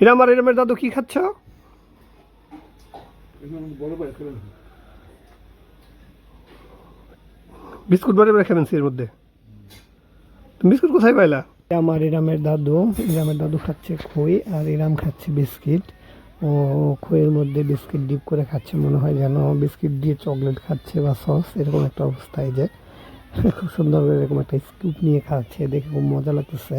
ইরাম আর ইরামের দাদু কি খাচ্ছ? বিস্কুট ভরে ভরে খাবেন এর মধ্যে। তুমি বিস্কুট কোথায় পাইলা? আমার ইরামের দাদু খাচ্ছে খই আর ইরাম খাচ্ছে বিস্কিট। ও খইয়ের মধ্যে বিস্কিট ডিপ করে খাচ্ছে, মনে হয় যেন বিস্কিট দিয়ে চকলেট খাচ্ছে বা সস, এরকম একটা অবস্থায় যে খুব সুন্দর করে এরকম একটা স্কুপ নিয়ে খাচ্ছে, দেখে খুব মজা লাগতেছে।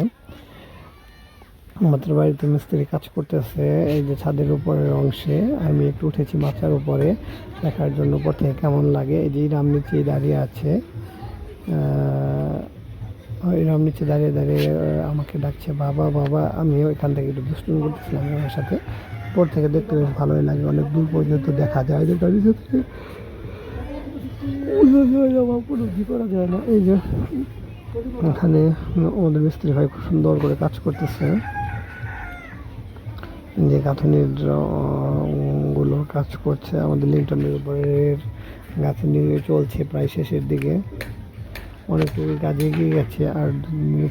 আমাদের বাড়িতে মিস্ত্রি কাজ করতেছে এই যে ছাদের উপরের অংশে। আমি একটু উঠেছি মাচার উপরে দেখার জন্য উপর থেকে কেমন লাগে। এই যে ইরাম নিচে দাঁড়িয়ে আছে, ইরাম নিচে দাঁড়িয়ে দাঁড়িয়ে আমাকে ডাকছে বাবা বাবা। আমিও এখান থেকে একটু দুষ্টুমি করতেছিলাম আমার সাথে। উপর থেকে দেখতে বেশ ভালোই লাগে, অনেক দূর পর্যন্ত দেখা যায় যে গাড়ি থেকে কোনো কি করা যায় না। এই যে এখানে আমাদের মিস্ত্রি ভাই খুব সুন্দর করে কাজ করতেছে, যে গাঁথনির গুলো কাজ করছে। আমাদের লিন্টনের উপরের গাঁথনি চলছে প্রায় শেষের দিকে, অনেকটুকু কাজ এগিয়ে গেছে, আর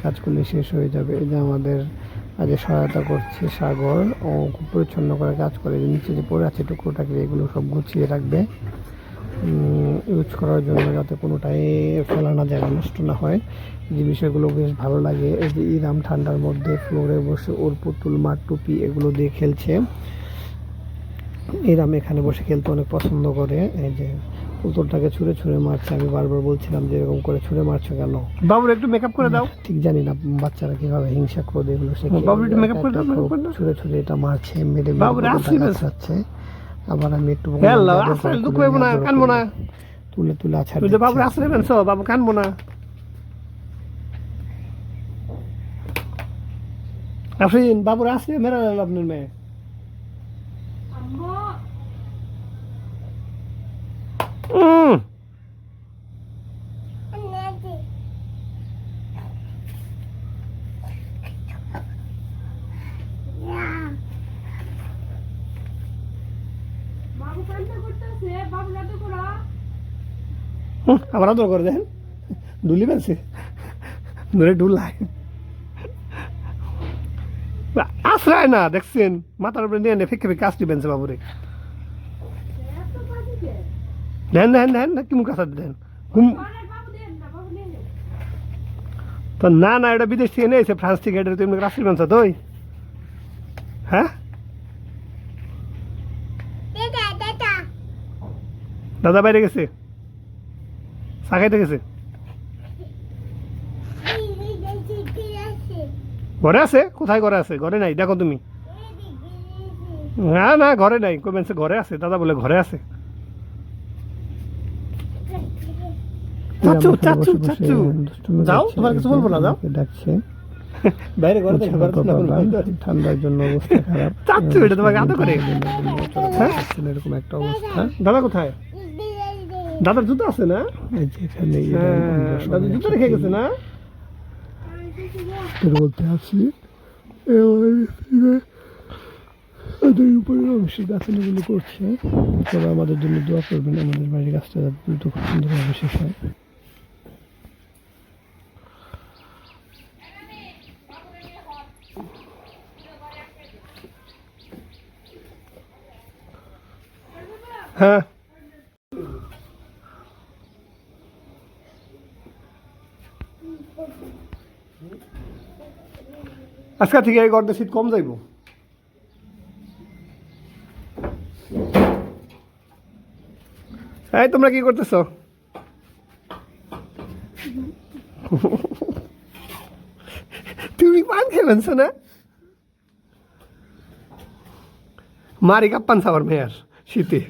কাজ করলে শেষ হয়ে যাবে। এই যে আমাদের কাজে সহায়তা করছে সাগর, ও খুব পরিচ্ছন্ন করে কাজ করে। নিচে যে পড়ে আছে টুকরোটাকে এগুলো সব গুছিয়ে রাখবে ইউজ করার জন্য, যাতে কোনোটাই ফেলা না যায়, নষ্ট না হয়। যে বিষয়গুলো বেশ ভালো লাগে। এই যে ইরাম ঠান্ডার মধ্যে ফ্লোরে বসে ওর পুতুল মার টুপি এগুলো দিয়ে খেলছে। ইরাম এখানে বসে খেলতে অনেক পছন্দ করে। এই যে পুতুলটাকে ছুঁড়ে ছুঁড়ে মারছে, আমি বারবার বলছিলাম যে এরকম করে ছুঁড়ে মারছো কেন? বাবুর একটু মেকআপ করে দাও। ঠিক জানি না বাচ্চারা কিভাবে হিংসা ক্রোধ এগুলো শেখে। বাবুর একটু মেকআপ করে দাও। ছুঁড়ে ছুঁড়ে এটা মারছে, মেরে যাচ্ছে। আবার আমি একটু তুলে তুলে আছাড় দিচ্ছি। বাবু আসলে বেনছো, বাবু কানবো না। আফরিন বাবুর আসলে মেরা আপনার মেয়ে। আবার আদর করে দেখেন, ডুলি বেলছে ধরে ডুলায় আশ্রয় না, দেখছেন মাথার উপরে নিয়ে ফেঁকে ফেঁকে কাজটি বেনছে বাবুরে। দেন দেন দেন কি মুখ আসা দেন তো। না না, এটা বিদেশ থেকে নিয়েছে, ফ্রান্স থেকে। এটা তুমি রাশি বেনছ তো? হ্যাঁ দাদা বাইরে গেছে, চা খাইতে গেছে। ঘরে আছে? কোথায় ঘরে আছে? ঘরে নাই, দেখো তুমি। না না ঘরে নাই, কমেছে ঘরে আছে। দাদা বলে ঘরে আছে। চাচু চাচু চাচু যাও, তোমার কিছু বলবো না, যাও। ডাকছে বাইরে ঘরে ঠান্ডার জন্য অবস্থা খারাপ। চাচু এটা তোমাকে আদর করে এরকম একটা অবস্থা। দাদা কোথায়? দাদার জুতো আছে না? দাদা জুতো রেখে গেছে না? বলতে আসছি উপরের অংশে গাছালিগুলো করছে। তবে আমাদের জন্য দোয়া করবেন, আমাদের বাড়ির গাছটা দ্রুত খুব সুন্দরভাবে শেষ হয়। হ্যাঁ আজকে থেকে এই গর্তে শীত কম যাইব। এই তোমরা কি করতেছ? তুমি পান খেলেছ না? মারি কাপ্পান সাবার মেয়ার শীতে।